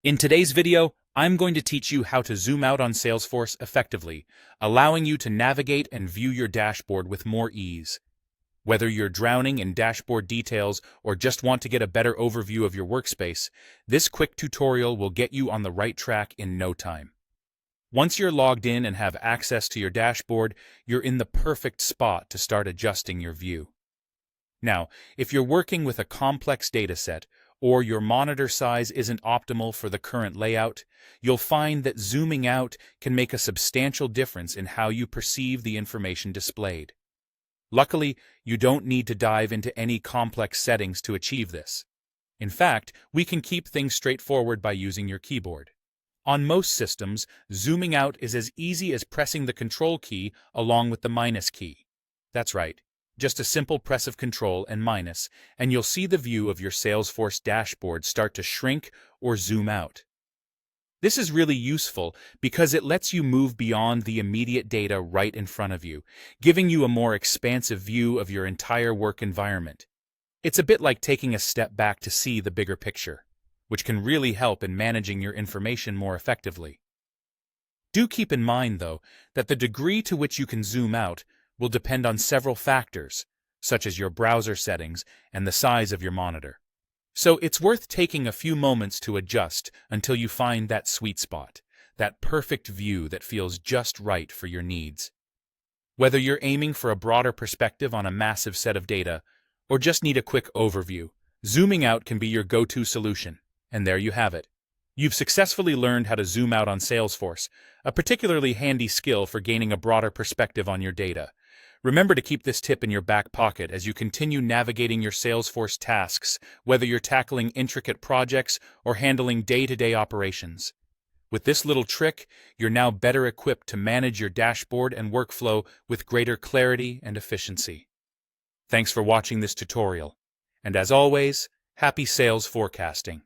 In today's video, I'm going to teach you how to zoom out on Salesforce effectively, allowing you to navigate and view your dashboard with more ease. Whether you're drowning in dashboard details or just want to get a better overview of your workspace, this quick tutorial will get you on the right track in no time. Once you're logged in and have access to your dashboard, you're in the perfect spot to start adjusting your view. Now, if you're working with a complex dataset, or your monitor size isn't optimal for the current layout, you'll find that zooming out can make a substantial difference in how you perceive the information displayed. Luckily, you don't need to dive into any complex settings to achieve this. In fact, we can keep things straightforward by using your keyboard. On most systems, zooming out is as easy as pressing the Control key along with the minus key. That's right. Just a simple press of Control and minus, and you'll see the view of your Salesforce dashboard start to shrink or zoom out. This is really useful because it lets you move beyond the immediate data right in front of you, giving you a more expansive view of your entire work environment. It's a bit like taking a step back to see the bigger picture, which can really help in managing your information more effectively. Do keep in mind, though, that the degree to which you can zoom out will depend on several factors, such as your browser settings and the size of your monitor. So it's worth taking a few moments to adjust until you find that sweet spot, that perfect view that feels just right for your needs. Whether you're aiming for a broader perspective on a massive set of data, or just need a quick overview, zooming out can be your go-to solution. And there you have it. You've successfully learned how to zoom out on Salesforce, a particularly handy skill for gaining a broader perspective on your data. Remember to keep this tip in your back pocket as you continue navigating your Salesforce tasks, whether you're tackling intricate projects or handling day-to-day operations. With this little trick, you're now better equipped to manage your dashboard and workflow with greater clarity and efficiency. Thanks for watching this tutorial. And as always, happy sales forecasting.